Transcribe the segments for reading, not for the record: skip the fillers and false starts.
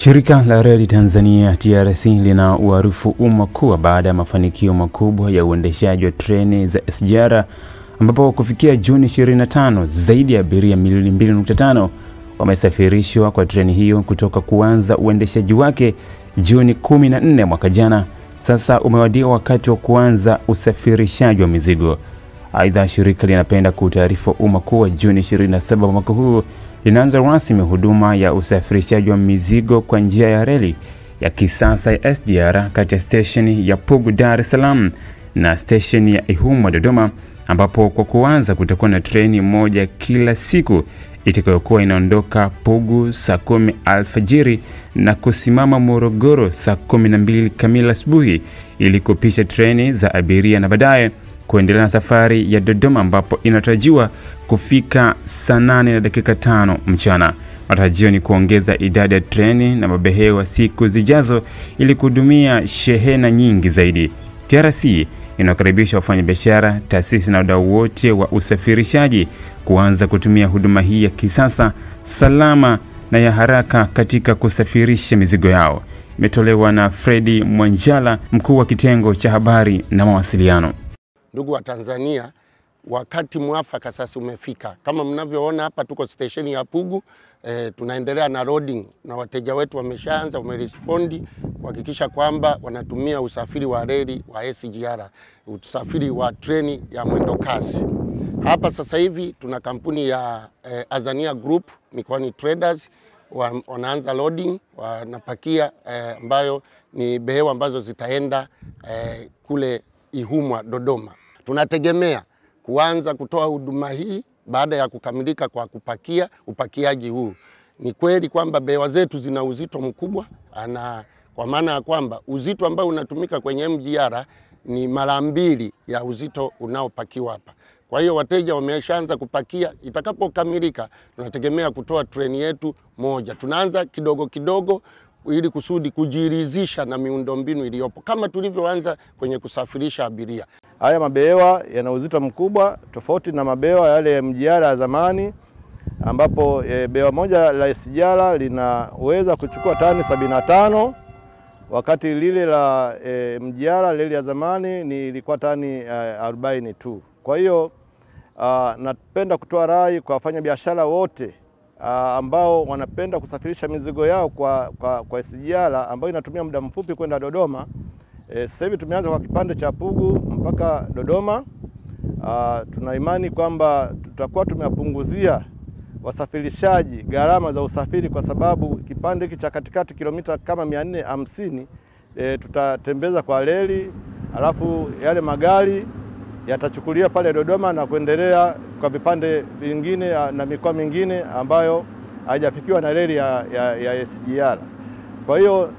Shirika la Reli Tanzania TRC lina uarifu umma kuwa baada ya mafanikio makubwa ya uendeshaji wa treni za SGR ambapo kufikia Juni 25 zaidi ya abiria milioni 2.5 wamesafirishwa kwa treni hiyo kutoka kuanza uendeshaji wake Juni 14 mwaka jana. Sasa umewadia wakati wa kuanza usafirishaji wa mizigo. Aidha, shirika linapenda kutaarifu umma kuwa Juni 27 mwaka huu linaanza rasmi huduma ya usafirishaji wa mizigo kwa njia ya reli ya kisasa ya SGR kati ya station ya Pugu Dar es Salaam na station ya Ihumwa Dodoma, ambapo kwa kuanza kutakuwa na treni moja kila siku itakayokuwa inaondoka Pugu saa 10 alfajiri na kusimama Morogoro saa 12 kamili asubuhi ili kupisha treni za abiria na baadaye kuendelea na safari ya Dodoma ambapo inatarajiwa kufika saa 8:05 mchana. Matarajio ni kuongeza idadi ya treni na mabehewa siku zijazo ili kuhudumia shehena nyingi zaidi. TRC inakaribisha wafanyabiashara, taasisi na wadau wote wa usafirishaji kuanza kutumia huduma hii ya kisasa, salama na ya haraka katika kusafirisha mizigo yao. Imetolewa na Fredi Mwanjala, mkuu wa kitengo cha habari na mawasiliano. Ndugu wa Tanzania, wakati mwafaka sasa umefika. Kama mnavyoona hapa tuko station ya Pugu, tunaendelea na loading na wateja wetu wameshaanza wamerespondi kuhakikisha kwamba wanatumia usafiri wa reli wa SGR, usafiri wa treni ya mwendo kasi. Hapa sasa hivi tuna kampuni ya Azania Group, Mikoani Traders, wanaanza loading, wanapakia ambayo ni behewa ambazo zitaenda kule Ihumwa Dodoma. Tunategemea kuanza kutoa huduma hii baada ya kukamilika kwa kupakia upakiaji huu. Ni kweli kwamba behewa zetu zina uzito mkubwa, kwa maana ya kwamba uzito ambao unatumika kwenye MGR ni mara 2 ya uzito unaopakiwa hapa. Kwa hiyo wateja wameshaanza kupakia. Itakapokamilika tunategemea kutoa treni yetu moja. Tunaanza kidogo kidogo ili kusudi kujiridhisha na miundombinu iliyopo kama tulivyoanza kwenye kusafirisha abiria. Haya mabehewa yana uzito mkubwa tofauti na mabehewa yale ya MGR ya zamani, ambapo behewa moja la SGR linaweza kuchukua tani 75 wakati lile la MGR lile ya zamani ilikuwa tani 40 tu. Kwa hiyo napenda kutoa rai kwa wafanyabiashara wote ambao wanapenda kusafirisha mizigo yao kwa SGR ambayo inatumia muda mfupi kwenda Dodoma. Sasa hivi tumeanza kwa kipande cha Pugu mpaka Dodoma. Tuna imani kwamba tutakuwa tumewapunguzia wasafirishaji gharama za usafiri, kwa sababu kipande hiki cha katikati kilomita kama 450 tutatembeza kwa reli, alafu yale magari yatachukulia pale Dodoma na kuendelea kwa vipande vingine na mikoa mingine ambayo haijafikiwa na reli ya SGR. Kwa hiyo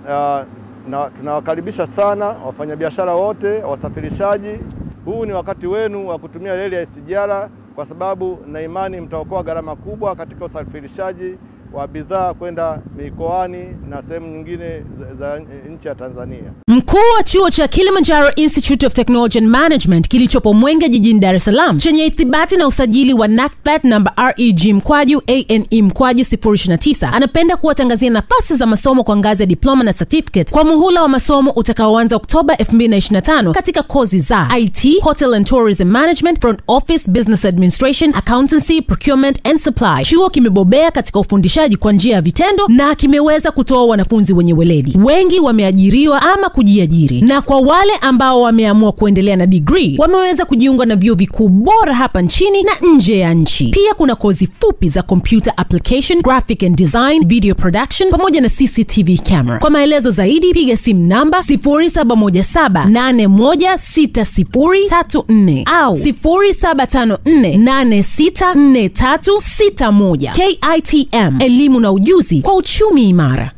tunawakaribisha sana wafanyabiashara wote, wasafirishaji. Huu ni wakati wenu wa kutumia reli ya SGR, kwa sababu na imani mtaokoa gharama kubwa katika usafirishaji wa bidhaa kwenda mikoani na sehemu nyingine za nchi ya Tanzania. Mkuu wa chuo cha Kilimanjaro Institute of Technology and Management kilichopo Mwenge jijini Dar es Salaam chenye ithibati na usajili wa NACPAT namba REG/ANE/029 anapenda kuwatangazia nafasi za masomo kwa ngazi ya diploma na certificate kwa muhula wa masomo utakaoanza Oktoba 2025 katika kozi za IT, Hotel and Tourism Management, Front Office, Business Administration, Accountancy, Procurement and Supply. Chuo kimebobea katika ufundishaji kwa njia ya vitendo na kimeweza kutoa wanafunzi wenye weledi. Wengi wameajiriwa ama kujiajiri, na kwa wale ambao wameamua kuendelea na degree wameweza kujiunga na vyuo vikuu bora hapa nchini na nje ya nchi. Pia kuna kozi fupi za computer application, graphic and design, video production pamoja na CCTV camera. Kwa maelezo zaidi piga simu namba 0717816034 au 0754864361. KITM, elimu na ujuzi kwa uchumi imara.